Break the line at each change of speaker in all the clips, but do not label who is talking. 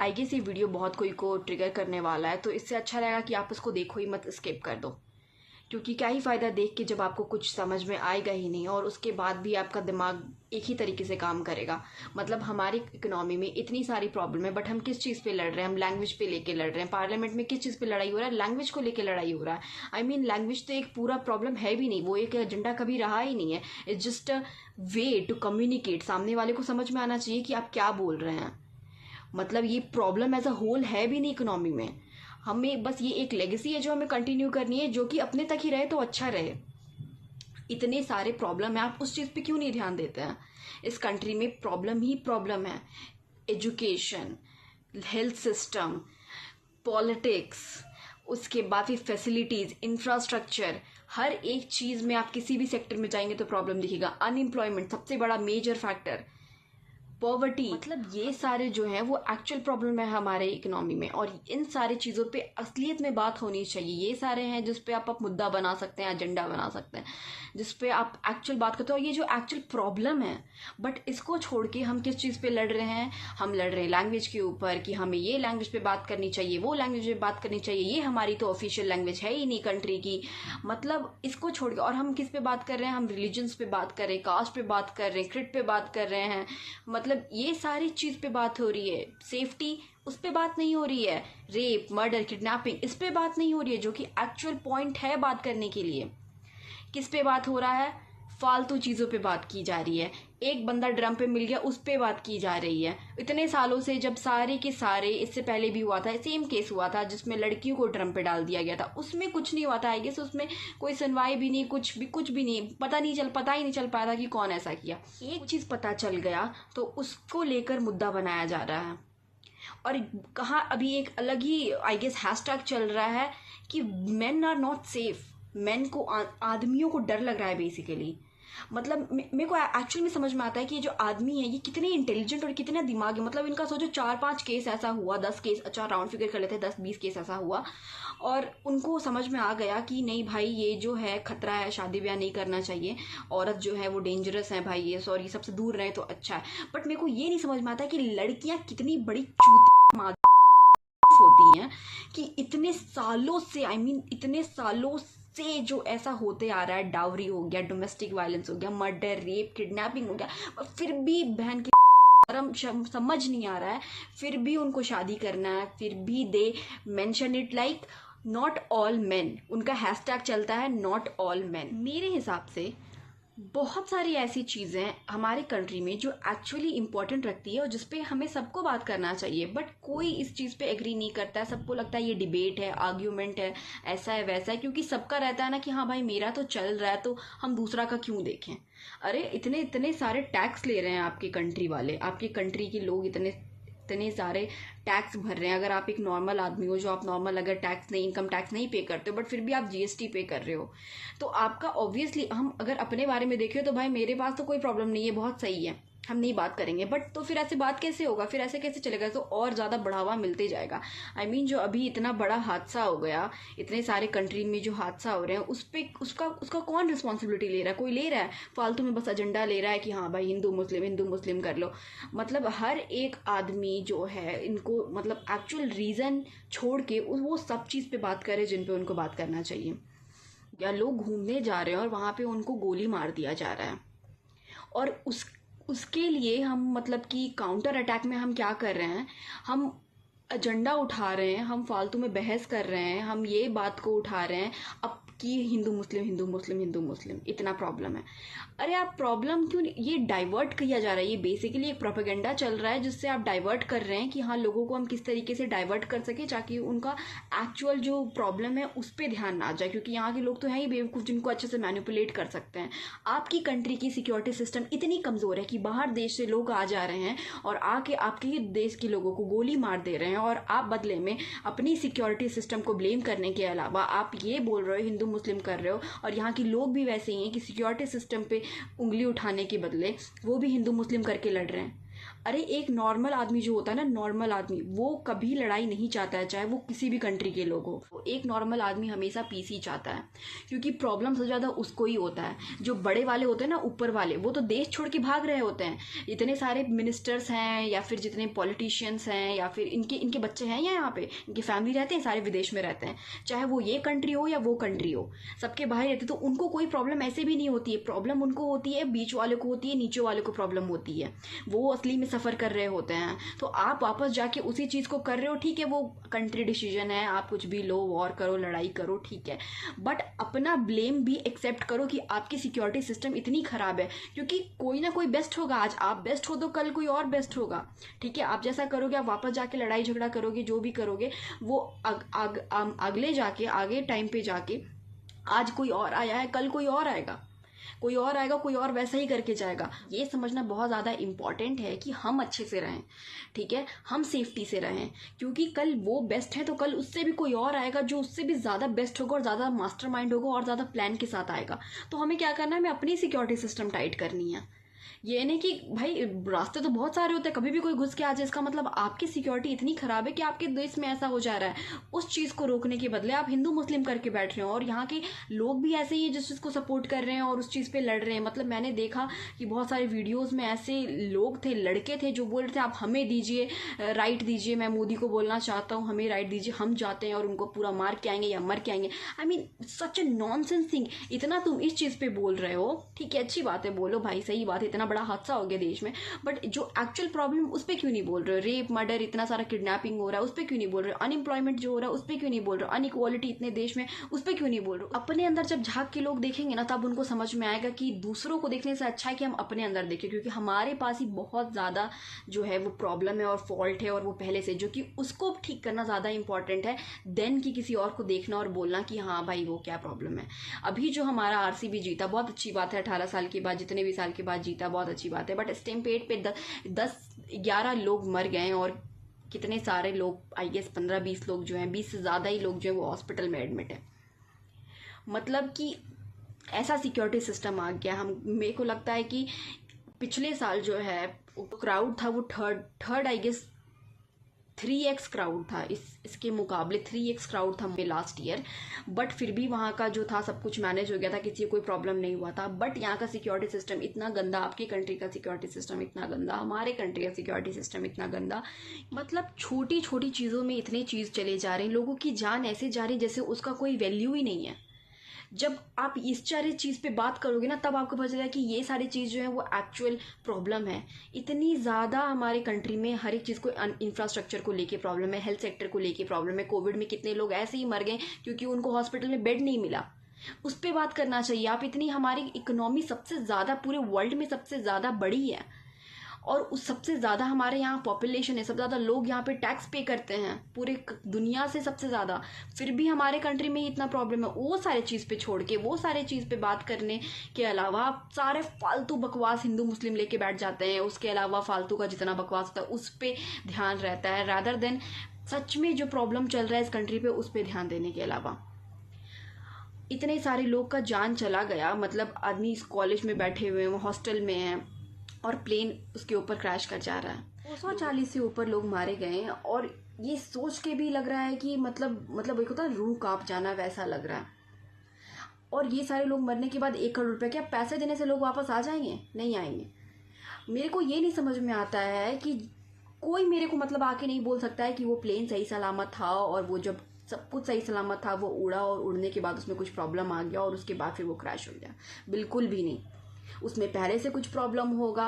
I guess ये video बहुत कोई को ट्रिगर करने वाला है, तो इससे अच्छा रहेगा कि आप उसको देखो ही मत, स्किप कर दो। क्योंकि क्या ही फ़ायदा देख के जब आपको कुछ समझ में आएगा ही नहीं और उसके बाद भी आपका दिमाग एक ही तरीके से काम करेगा। मतलब हमारी इकोनॉमी में इतनी सारी प्रॉब्लम है, बट हम किस चीज़ पे लड़ रहे हैं? हम लैंग्वेज पे लेके लड़ रहे हैं। पार्लियामेंट में किस चीज़ पे लड़ाई हो रहा है? लैंग्वेज को लेके लड़ाई हो रहा है। आई मीन लैंग्वेज तो एक पूरा प्रॉब्लम है भी नहीं, वो एक एजेंडा कभी रहा ही नहीं है। It's just a way to communicate. सामने वाले को समझ में आना चाहिए कि आप क्या बोल रहे हैं। मतलब ये प्रॉब्लम एज अ होल है भी नहीं इकोनॉमी में। हमें बस ये एक लेगेसी है जो हमें कंटिन्यू करनी है, जो कि अपने तक ही रहे तो अच्छा रहे। इतने सारे प्रॉब्लम है, आप उस चीज़ पे क्यों नहीं ध्यान देते हैं? इस कंट्री में प्रॉब्लम ही प्रॉब्लम है। एजुकेशन, हेल्थ सिस्टम, पॉलिटिक्स, उसके बाद फिर फैसिलिटीज़, इंफ्रास्ट्रक्चर, हर एक चीज़ में आप किसी भी सेक्टर में जाएंगे तो प्रॉब्लम दिखेगा। अनएम्प्लॉयमेंट सबसे बड़ा मेजर फैक्टर, पॉवर्टी, मतलब ये सारे जो हैं वो एक्चुअल प्रॉब्लम है हमारे इकोनॉमी में। और इन सारी चीज़ों पे असलियत में बात होनी चाहिए। ये सारे हैं जिस पे आप मुद्दा बना सकते हैं, एजेंडा बना सकते हैं, जिस पे आप एक्चुअल बात करते हो। और ये जो एक्चुअल प्रॉब्लम है, बट इसको छोड़ के हम किस चीज़ पे लड़ रहे हैं? हम लड़ रहे हैं लैंग्वेज के ऊपर कि हमें ये लैंग्वेज पे बात करनी चाहिए, वो लैंग्वेज पे बात करनी चाहिए, ये हमारी तो ऑफिशियल लैंग्वेज है ही नहीं कंट्री की। मतलब इसको छोड़ के और हम किस पे बात कर रहे हैं? हम रिलीजन्स पे बात कर रहे हैं, कास्ट पे बात कर रहे हैं, क्रिट पे बात कर रहे हैं। मतलब ये सारी चीज़ पे बात हो रही है। सेफ्टी, उस पे बात नहीं हो रही है। रेप, मर्डर, किडनैपिंग, इस पे बात नहीं हो रही है, जो कि एक्चुअल पॉइंट है बात करने के लिए। किस पे बात हो रहा है? फालतू चीज़ों पे बात की जा रही है। एक बंदा ड्रम पे मिल गया, उस पे बात की जा रही है। इतने सालों से जब सारे के सारे, इससे पहले भी हुआ था, सेम केस हुआ था जिसमें लड़कियों को ड्रम पे डाल दिया गया था, उसमें कुछ नहीं हुआ था। आई गेस उसमें कोई सुनवाई भी नहीं, कुछ भी नहीं, पता ही नहीं चल पाया था कि कौन ऐसा किया। एक चीज़ पता चल गया तो उसको लेकर मुद्दा बनाया जा रहा है। और कहाँ अभी एक अलग ही आई गेस हैशटैग चल रहा है कि men are not safe. Men को, आदमियों को डर लग रहा है बेसिकली। मतलब मेरे को एक्चुअली में समझ में आता है कि ये जो आदमी है ये कितने इंटेलिजेंट और कितने दिमाग है। मतलब इनका सोचो 4-5 केस ऐसा हुआ, 10 केस, अच्छा राउंड फिगर कर लेते हैं, 10-20 केस ऐसा हुआ, और उनको समझ में आ गया कि नहीं भाई ये जो है खतरा है, शादी ब्याह नहीं करना चाहिए, औरत जो है वो डेंजरस है भाई, ये सॉरी सबसे दूर रहे तो अच्छा है। बट मेरे को ये नहीं समझ में आता कि लड़कियां कितनी बड़ी चूत होती हैं कि इतने सालों से, आई मीन इतने सालों से जो ऐसा होते आ रहा है, डावरी हो गया, डोमेस्टिक वायलेंस हो गया, मर्डर, रेप, किडनैपिंग हो गया, और फिर भी बहन की समझ नहीं आ रहा है, फिर भी उनको शादी करना है। फिर भी they mention it like not all main. उनका हैशटैग चलता है नॉट ऑल मेन। मेरे हिसाब से बहुत सारी ऐसी चीज़ें हमारे कंट्री में जो एक्चुअली इम्पोर्टेंट रखती है और जिस पे हमें सबको बात करना चाहिए, बट कोई इस चीज़ पे एग्री नहीं करता है। सबको लगता है ये डिबेट है, आर्ग्यूमेंट है, ऐसा है वैसा है, क्योंकि सबका रहता है ना कि हाँ भाई मेरा तो चल रहा है तो हम दूसरा का क्यों देखें। अरे इतने इतने सारे टैक्स ले रहे हैं आपके कंट्री वाले, आपके कंट्री के लोग इतने इतने सारे टैक्स भर रहे हैं। अगर आप एक नॉर्मल आदमी हो, जो आप नॉर्मल अगर टैक्स नहीं, इनकम टैक्स नहीं पे करते हो, बट फिर भी आप जीएसटी पे कर रहे हो, तो आपका ऑब्वियसली, हम अगर अपने बारे में देखें तो भाई मेरे पास तो कोई प्रॉब्लम नहीं है, बहुत सही है, हम नहीं बात करेंगे। बट तो फिर ऐसे बात कैसे होगा? फिर ऐसे कैसे चलेगा? तो और ज़्यादा बढ़ावा मिलते जाएगा। आई मीन जो अभी इतना बड़ा हादसा हो गया, इतने सारे कंट्री में जो हादसा हो रहे हैं, उस पे उसका उसका कौन रिस्पॉन्सिबिलिटी ले रहा है? कोई ले रहा है? फालतू में बस एजेंडा ले रहा है कि हाँ भाई हिंदू मुस्लिम कर लो। मतलब हर एक आदमी जो है इनको, मतलब एक्चुअल रीज़न छोड़ के वो सब चीज़ पे बात करे जिन पे उनको बात करना चाहिए। या लोग घूमने जा रहे हैं और वहाँ पे उनको गोली मार दिया जा रहा है, और उसके लिए हम, मतलब कि काउंटर अटैक में हम क्या कर रहे हैं? हम एजेंडा उठा रहे हैं, हम फालतू में बहस कर रहे हैं, हम ये बात को उठा रहे हैं अब कि हिंदू मुस्लिम हिंदू मुस्लिम हिंदू मुस्लिम इतना प्रॉब्लम है। अरे आप प्रॉब्लम क्यों ये डाइवर्ट किया जा रहा है? ये बेसिकली एक प्रोपेगेंडा चल रहा है जिससे आप डाइवर्ट कर रहे हैं कि हाँ लोगों को हम किस तरीके से डाइवर्ट कर सके ताकि उनका एक्चुअल जो प्रॉब्लम है उस पर ध्यान ना जाए, क्योंकि यहाँ के लोग तो हैं ही बेवकूफ़ जिनको अच्छे से मैनिपुलेट कर सकते हैं। आपकी कंट्री की सिक्योरिटी सिस्टम इतनी कमज़ोर है कि बाहर देश से लोग आ जा रहे हैं और आके आपके ही देश के लोगों को गोली मार दे रहे हैं, और आप बदले में अपनी सिक्योरिटी सिस्टम को ब्लेम करने के अलावा आप ये बोल रहे हो हिंदू मुस्लिम कर रहे हो। और यहाँ के लोग भी वैसे ही हैं कि सिक्योरिटी सिस्टम पे उंगली उठाने के बदले वो भी हिंदू मुस्लिम करके लड़ रहे हैं। अरे एक नॉर्मल आदमी जो होता है ना, नॉर्मल आदमी, वो कभी लड़ाई नहीं चाहता है, चाहे वो किसी भी कंट्री के लोग हो। एक नॉर्मल आदमी हमेशा पीस ही चाहता है, क्योंकि प्रॉब्लम सबसे ज़्यादा उसको ही होता है। जो बड़े वाले होते हैं ना, ऊपर वाले, वो तो देश छोड़ के भाग रहे होते हैं। इतने सारे मिनिस्टर्स हैं या फिर जितने पॉलिटिशियंस हैं या फिर इनके इनके बच्चे हैं या यहाँ पे इनकी फैमिली रहते हैं, सारे विदेश में रहते हैं। चाहे वो ये कंट्री हो या वो कंट्री हो, सबके बाहर रहते, तो उनको कोई प्रॉब्लम ऐसे भी नहीं होती है। प्रॉब्लम उनको होती है, बीच वाले को होती है, नीचे वाले को प्रॉब्लम होती है। वो असली में सफ़र कर रहे होते हैं। तो आप वापस जाके उसी चीज़ को कर रहे हो, ठीक है, वो कंट्री डिसीजन है, आप कुछ भी लो, वॉर करो, लड़ाई करो, ठीक है, बट अपना ब्लेम भी एक्सेप्ट करो कि आपकी सिक्योरिटी सिस्टम इतनी ख़राब है। क्योंकि कोई ना कोई बेस्ट होगा, आज आप बेस्ट हो तो कल कोई और बेस्ट होगा, ठीक है। आप जैसा करोगे, आप वापस जाके लड़ाई झगड़ा करोगे, जो भी करोगे, वो अगले जाके, आगे टाइम पे जाके, आज कोई और आया है, कल कोई और आएगा, कोई और आएगा, कोई और वैसा ही करके जाएगा। ये समझना बहुत ज़्यादा इम्पॉर्टेंट है कि हम अच्छे से रहें, ठीक है, हम सेफ्टी से रहें। क्योंकि कल वो बेस्ट है तो कल उससे भी कोई और आएगा जो उससे भी ज़्यादा बेस्ट होगा और ज़्यादा मास्टरमाइंड होगा और ज़्यादा प्लान के साथ आएगा। तो हमें क्या करना है, हमें अपनी सिक्योरिटी सिस्टम टाइट करनी है। ये नहीं कि भाई रास्ते तो बहुत सारे होते हैं, कभी भी कोई घुस के आ जाए, इसका मतलब आपकी सिक्योरिटी इतनी ख़राब है कि आपके देश में ऐसा हो जा रहा है। उस चीज़ को रोकने के बदले आप हिंदू मुस्लिम करके बैठ रहे हो, और यहाँ के लोग भी ऐसे ही है जिस चीज़ को सपोर्ट कर रहे हैं और उस चीज़ पे लड़ रहे हैं। मतलब मैंने देखा कि बहुत सारे वीडियोज़ में ऐसे लोग थे, लड़के थे, जो बोल रहे थे आप हमें दीजिए राइट दीजिए, मैं मोदी को बोलना चाहता हूँ, हमें राइट दीजिए, हम जाते हैं और उनको पूरा मार के आएंगे या मर के आएंगे। I mean such A nonsense thing. इतना तुम इस चीज़ पे बोल रहे हो, ठीक है, अच्छी बात है, बोलो भाई, सही बात है, इतना बड़ा हादसा हो गया देश में, बट जो एक्चुअल प्रॉब्लम, उस पर क्यों नहीं बोल रहे हो? रेप, मर्डर, इतना सारा किडनैपिंग हो रहा है, उस पर क्यों नहीं बोल रहे हो? अनएम्प्लॉयमेंट जो हो रहा है, उस पर क्यों नहीं बोल रहे हो? अनइक्वालिटी इतने देश में, उस पर क्यों नहीं बोल रहे हो? अपने अंदर जब झांक के लोग देखेंगे ना, तब उनको समझ में आएगा कि दूसरों को देखने से अच्छा है कि हम अपने अंदर देखें, क्योंकि हमारे पास ही बहुत ज़्यादा जो है वो प्रॉब्लम है और फॉल्ट है, और वो पहले से, जो कि उसको ठीक करना ज़्यादा इंपॉर्टेंट है देन कि किसी और को देखना और बोलना कि हाँ भाई वो क्या प्रॉब्लम है। अभी जो हमारा आरसीबी जीता, बहुत अच्छी बात है, 18 साल के बाद, जितने भी साल के बाद जीता, बहुत अच्छी बात है, बट स्टेम्पेड पे 10-11 लोग मर गए, और कितने सारे लोग, आई गेस 15-20 लोग जो हैं, 20 से ज़्यादा ही लोग जो हैं वो हॉस्पिटल में एडमिट है। मतलब कि ऐसा सिक्योरिटी सिस्टम आ गया। हम, मेरे को लगता है कि पिछले साल जो है क्राउड था वो third I guess 3x crowd था, इसके मुकाबले 3x क्राउड था लास्ट ईयर। बट फिर भी वहाँ का जो था सब कुछ मैनेज हो गया था, किसी को कोई प्रॉब्लम नहीं हुआ था। बट यहाँ का सिक्योरिटी सिस्टम इतना गंदा, आपकी कंट्री का सिक्योरिटी सिस्टम इतना गंदा, हमारे कंट्री का सिक्योरिटी सिस्टम इतना गंदा। मतलब छोटी छोटी चीज़ों में इतनी चीज़ चले जा रहे हैं, लोगों की जान ऐसे जा रही जैसे उसका कोई वैल्यू ही नहीं है। जब आप इस सारी चीज़ पे बात करोगे ना, तब आपको पता चलेगा कि ये सारी चीज़ जो है वो एक्चुअल प्रॉब्लम है। इतनी ज़्यादा हमारे कंट्री में हर एक चीज़ को, इंफ्रास्ट्रक्चर को लेके प्रॉब्लम है, हेल्थ सेक्टर को लेके प्रॉब्लम है। कोविड में कितने लोग ऐसे ही मर गए क्योंकि उनको हॉस्पिटल में बेड नहीं मिला, उस पर बात करना चाहिए। आप इतनी, हमारी इकोनॉमी सबसे ज़्यादा पूरे वर्ल्ड में सबसे ज़्यादा बड़ी है, और उस सबसे ज़्यादा हमारे यहाँ पॉपुलेशन है, सबसे ज़्यादा लोग यहाँ पे टैक्स पे करते हैं पूरे दुनिया से सबसे ज़्यादा, फिर भी हमारे कंट्री में इतना प्रॉब्लम है। वो सारे चीज़ पे छोड़ के, वो सारे चीज़ पे बात करने के अलावा आप सारे फालतू बकवास हिंदू मुस्लिम लेके बैठ जाते हैं। उसके अलावा फालतू का जितना बकवास होता है उस पर ध्यान रहता है, रादर देन सच में जो प्रॉब्लम चल रहा है इस कंट्री पे उस पर ध्यान देने के अलावा। इतने सारे लोग का जान चला गया, मतलब आदमी इस कॉलेज में बैठे हुए हैं, हॉस्टल में हैं, और प्लेन उसके ऊपर क्रैश कर जा रहा है। 240 से ऊपर लोग मारे गए हैं, और ये सोच के भी लग रहा है कि मतलब एक होता है रूह कांप जाना, वैसा लग रहा है। और ये सारे लोग मरने के बाद 1 करोड़ रुपए, क्या पैसे देने से लोग वापस आ जाएंगे? नहीं आएंगे। मेरे को ये नहीं समझ में आता है कि कोई मेरे को मतलब आके नहीं बोल सकता है कि वो प्लेन सही सलामत था, और वो जब सब कुछ सही सलामत था वो उड़ा, और उड़ने के बाद उसमें कुछ प्रॉब्लम आ गया और उसके बाद फिर वो क्रैश हो गया। बिल्कुल भी नहीं। उसमें पहले से कुछ प्रॉब्लम होगा,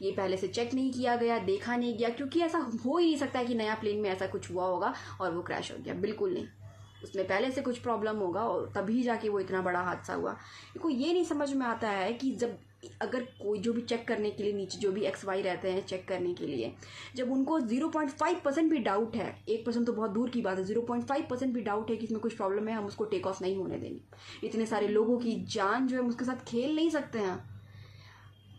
ये पहले से चेक नहीं किया गया, देखा नहीं गया, क्योंकि ऐसा हो ही नहीं सकता है कि नया प्लेन में ऐसा कुछ हुआ होगा और वो क्रैश हो गया। बिल्कुल नहीं, उसमें पहले से कुछ प्रॉब्लम होगा और तभी जाके वो इतना बड़ा हादसा हुआ। देखो ये नहीं समझ में आता है कि जब, अगर कोई जो भी चेक करने के लिए नीचे जो भी XY रहते हैं चेक करने के लिए, जब उनको 0.5% भी डाउट है, 1% तो बहुत दूर की बात है, 0.5% भी डाउट है कि इसमें कुछ प्रॉब्लम है, हम उसको टेक ऑफ नहीं होने देंगे। इतने सारे लोगों की जान जो है उसके साथ खेल नहीं सकते हैं।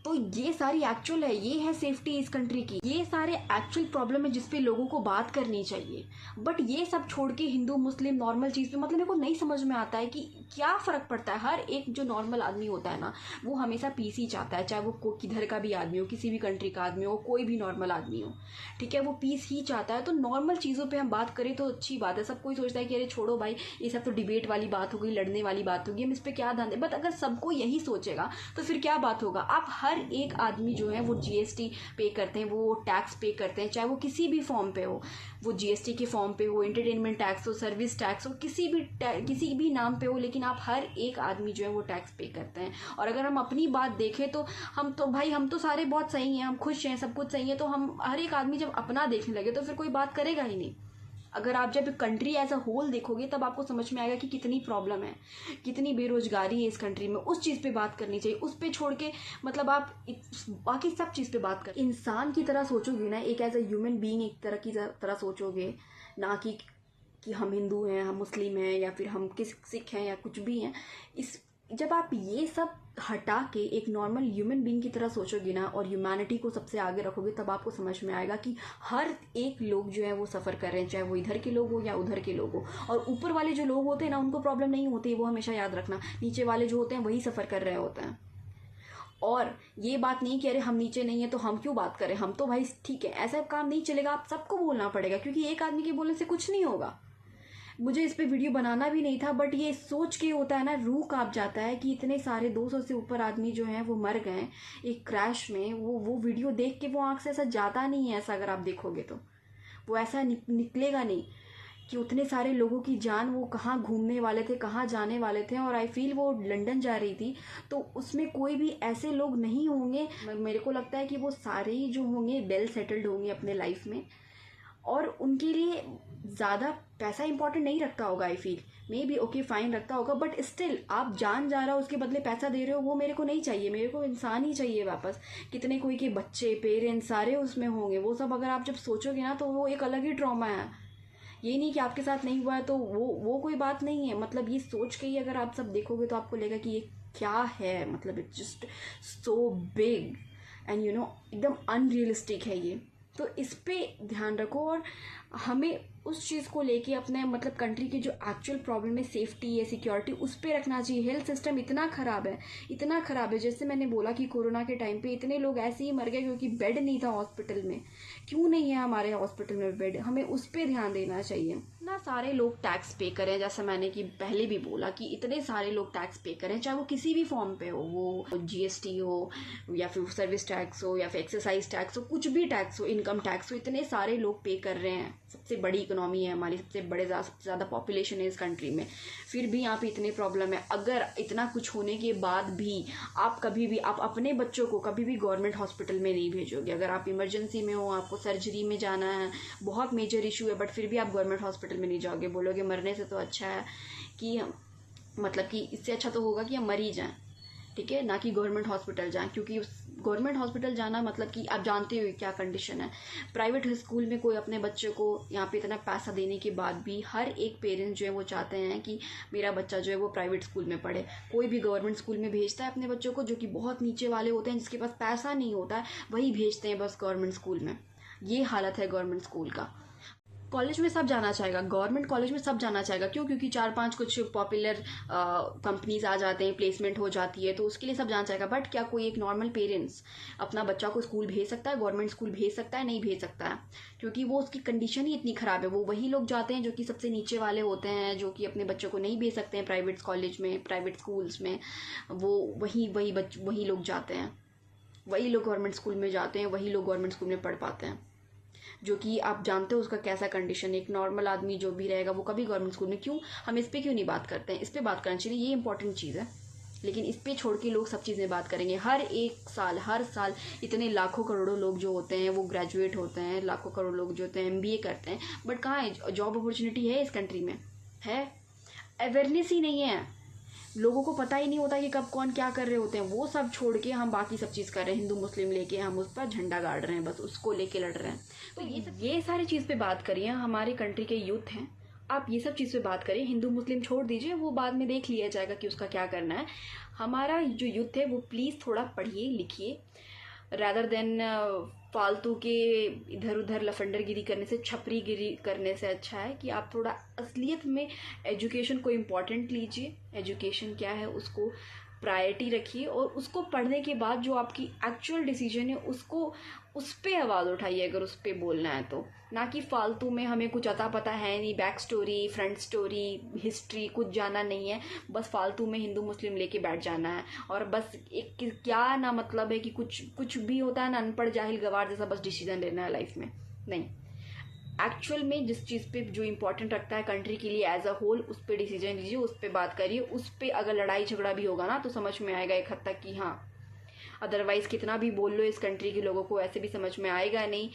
तो ये सारी एक्चुअल है, ये है सेफ्टी इस कंट्री की, ये सारे एक्चुअल प्रॉब्लम है जिस पे लोगों को बात करनी चाहिए। बट ये सब छोड़ के हिंदू मुस्लिम नॉर्मल चीज़ पे मतलब मेरे को नहीं समझ में आता है कि क्या फ़र्क पड़ता है। हर एक जो नॉर्मल आदमी होता है ना, वो हमेशा पीस ही चाहता है, चाहे वो किधर का भी आदमी हो, किसी भी कंट्री का आदमी हो, कोई भी नॉर्मल आदमी हो, ठीक है, वो पीस ही चाहता है। तो नॉर्मल चीज़ों पर हम बात करें तो अच्छी बात है। सब कोई सोचता है कि अरे छोड़ो भाई, ये सब तो डिबेट वाली बात हो गई, लड़ने वाली बात होगी, हम इस पर क्या ध्यान दें। बट अगर सबको यही सोचेगा तो फिर क्या बात होगा। आप हर एक आदमी जो है वो जीएसटी पे करते हैं, वो टैक्स पे करते हैं, चाहे वो किसी भी फॉर्म पे हो, वो जीएसटी के फॉर्म पे हो, एंटरटेनमेंट टैक्स हो, सर्विस टैक्स हो, किसी भी नाम पे हो, लेकिन आप हर एक आदमी जो है वो टैक्स पे करते हैं। और अगर हम अपनी बात देखें तो हम तो सारे बहुत सही हैं, हम खुश हैं, सब कुछ सही है। तो हम हर एक आदमी जब अपना देखने लगे तो फिर कोई बात करेगा ही नहीं। अगर आप जब कंट्री एज अ होल देखोगे तब आपको समझ में आएगा कि कितनी प्रॉब्लम है, कितनी बेरोजगारी है इस कंट्री में। उस चीज़ पे बात करनी चाहिए, उस पे छोड़ के मतलब आप बाकी सब चीज़ पे बात कर, इंसान की तरह सोचोगे ना, एक एज अ ह्यूमन बीइंग एक तरह सोचोगे, ना कि हम हिंदू हैं, हम मुस्लिम हैं, या फिर हम सिख हैं, या कुछ भी हैं। जब आप ये सब हटा के एक नॉर्मल ह्यूमन बीइंग की तरह सोचोगे ना, और ह्यूमैनिटी को सबसे आगे रखोगे, तब आपको समझ में आएगा कि हर एक लोग जो है वो सफ़र कर रहे हैं, चाहे वो इधर के लोग हो या उधर के लोग हो। और ऊपर वाले जो लोग होते हैं ना, उनको प्रॉब्लम नहीं होती, वो हमेशा याद रखना। नीचे वाले जो होते हैं वही सफ़र कर रहे होते हैं। और ये बात नहीं कि अरे हम नीचे नहीं है तो हम क्यों बात करें, हम तो भाई ठीक है, ऐसा काम नहीं चलेगा। आप सबको बोलना पड़ेगा, क्योंकि एक आदमी के बोलने से कुछ नहीं होगा। मुझे इस पे वीडियो बनाना भी नहीं था, बट ये सोच के होता है ना, रूह कांप जाता है कि इतने सारे 200 से ऊपर आदमी जो हैं वो मर गए एक क्रैश में। वो वीडियो देख के वो आंख से ऐसा जाता नहीं है, ऐसा अगर आप देखोगे तो वो ऐसा निकलेगा नहीं कि उतने सारे लोगों की जान, वो कहाँ घूमने वाले थे, कहाँ जाने वाले थे। और आई फील वो लंदन जा रही थी, तो उसमें कोई भी ऐसे लोग नहीं होंगे। मेरे को लगता है कि वो सारे ही जो होंगे वेल सेटल्ड होंगे अपने लाइफ में, और उनके लिए ज़्यादा पैसा इंपॉर्टेंट नहीं रखता होगा। I feel may be okay fine रखता होगा, बट स्टिल आप जान जा रहा हो, उसके बदले पैसा दे रहे हो, वो मेरे को नहीं चाहिए। मेरे को इंसान ही चाहिए वापस। कितने कोई के बच्चे, पेरेंट्स सारे उसमें होंगे, वो सब अगर आप जब सोचोगे ना, तो वो एक अलग ही ट्रॉमा है। ये नहीं कि आपके साथ नहीं हुआ है तो वो कोई बात नहीं है। मतलब ये सोच के ही अगर आप सब देखोगे तो आपको लगेगा कि ये क्या है, मतलब it's just so big and एकदम अनरियलिस्टिक है ये। तो इस पे ध्यान रखो, और हमें उस चीज़ को लेके अपने मतलब कंट्री की जो एक्चुअल प्रॉब्लम है, सेफ्टी है, सिक्योरिटी, उस पे रखना चाहिए। हेल्थ सिस्टम इतना ख़राब है, जैसे मैंने बोला कि कोरोना के टाइम पे इतने लोग ऐसे ही मर गए क्योंकि बेड नहीं था हॉस्पिटल में। क्यों नहीं है हमारे हॉस्पिटल में बेड, हमें उस पर ध्यान देना चाहिए ना। सारे लोग टैक्स पे करें, जैसे मैंने कि पहले भी बोला कि इतने सारे लोग टैक्स पे करें, चाहे वो किसी भी फॉर्म पे हो, वो जीएसटी हो या फिर सर्विस टैक्स हो या फिर एक्सरसाइज टैक्स हो, कुछ भी टैक्स हो, इनकम टैक्स हो, इतने सारे लोग पे कर रहे हैं। सबसे बड़ी इकोनॉमी है हमारी, सबसे ज़्यादा पॉपुलेशन है इस कंट्री में, फिर भी यहाँ पे इतने प्रॉब्लम है। अगर इतना कुछ होने के बाद भी आप अपने बच्चों को कभी भी गवर्नमेंट हॉस्पिटल में नहीं भेजोगे। अगर आप इमरजेंसी में हो, आपको सर्जरी में जाना है, बहुत मेजर इशू है, बट फिर भी आप गवर्नमेंट हॉस्पिटल में नहीं जाओगे, बोलोगे मरने से तो अच्छा है कि मतलब कि इससे अच्छा तो होगा कि हम मर ही जाएँ, ठीक है, ना कि गवर्नमेंट हॉस्पिटल जाएं। क्योंकि गवर्नमेंट हॉस्पिटल जाना मतलब कि आप जानते हो क्या कंडीशन है। प्राइवेट स्कूल में कोई अपने बच्चे को यहाँ पे इतना पैसा देने के बाद भी हर एक पेरेंट्स जो है वो चाहते हैं कि मेरा बच्चा जो है वो प्राइवेट स्कूल में पढ़े। कोई भी गवर्नमेंट स्कूल में भेजता है अपने बच्चों को, जो कि बहुत नीचे वाले होते हैं, जिसके पास पैसा नहीं होता है, वही भेजते हैं बस गवर्नमेंट स्कूल में। ये हालत है गवर्नमेंट स्कूल का। कॉलेज में सब जाना चाहेगा, गवर्नमेंट कॉलेज में सब जाना चाहेगा। क्यों? क्योंकि 4-5 कुछ पॉपुलर कंपनीज आ जाते हैं, प्लेसमेंट हो जाती है, तो उसके लिए सब जाना चाहेगा। बट क्या कोई एक नॉर्मल पेरेंट्स अपना बच्चा को स्कूल भेज सकता है, गवर्नमेंट स्कूल भेज सकता है? नहीं भेज सकता है, क्योंकि वो उसकी कंडीशन ही इतनी ख़राब है। वो वही लोग जाते हैं जो कि सबसे नीचे वाले होते हैं, जो कि अपने बच्चों को नहीं भेज सकते हैं प्राइवेट कॉलेज में, प्राइवेट स्कूल्स में। वो वही लोग जाते हैं, वही लोग गवर्नमेंट स्कूल में जाते हैं, वही लोग गवर्नमेंट स्कूल में पढ़ पाते हैं, जो कि आप जानते हो उसका कैसा कंडीशन। एक नॉर्मल आदमी जो भी रहेगा वो कभी गवर्नमेंट स्कूल में क्यों, हम इस पे क्यों नहीं बात करते हैं? इस पे बात करना चाहिए, ये इंपॉर्टेंट चीज़ है। लेकिन इस पे छोड़ के लोग सब चीज़ें बात करेंगे। हर साल इतने लाखों करोड़ों लोग जो होते हैं वो ग्रेजुएट होते हैं, लाखों करोड़ लोग जो होते हैं एमबीए करते हैं, बट कहाँ है जॉब अपॉर्चुनिटी? है इस कंट्री में? है? अवेयरनेस ही नहीं है, लोगों को पता ही नहीं होता कि कब कौन क्या कर रहे होते हैं। वो सब छोड़ के हम बाकी सब चीज़ कर रहे हैं, हिंदू मुस्लिम लेके हम उस पर झंडा गाड़ रहे हैं, बस उसको लेके लड़ रहे हैं। तो ये सारी चीज़ पे बात करिए। हमारे कंट्री के यूथ हैं, आप ये सब चीज़ पे बात करें, हिंदू मुस्लिम छोड़ दीजिए, वो बाद में देख लिया जाएगा कि उसका क्या करना है। हमारा जो युद्ध है वो प्लीज़ थोड़ा पढ़िए लिखिए, रादर देन फालतू के इधर उधर लफंडरगिरी करने से, छपरीगिरी करने से अच्छा है कि आप थोड़ा असलियत में एजुकेशन को इम्पॉर्टेंट लीजिए। एजुकेशन क्या है उसको प्रायोरिटी रखिए, और उसको पढ़ने के बाद जो आपकी एक्चुअल डिसीजन है उसको उस पर आवाज़ उठाइए अगर उस पर बोलना है तो। ना कि फालतू में हमें कुछ अता पता है नहीं, back story, front story, history कुछ जाना नहीं है, बस फालतू में हिंदू मुस्लिम लेके बैठ जाना है। और बस एक क्या ना मतलब है कि कुछ भी होता है ना, अनपढ़ जाहिल गवार जैसा बस डिसीजन लेना है लाइफ में। नहीं, एक्चुअल में जिस चीज़ पे जो इंपॉर्टेंट रखता है कंट्री के लिए एज अ होल, उस पर डिसीजन लीजिए, उस पर बात करिए। उस पर अगर लड़ाई झगड़ा भी होगा ना तो समझ में आएगा एक हद तक कि हाँ, अदरवाइज कितना भी बोल लो इस कंट्री के लोगों को, ऐसे भी समझ में आएगा नहीं।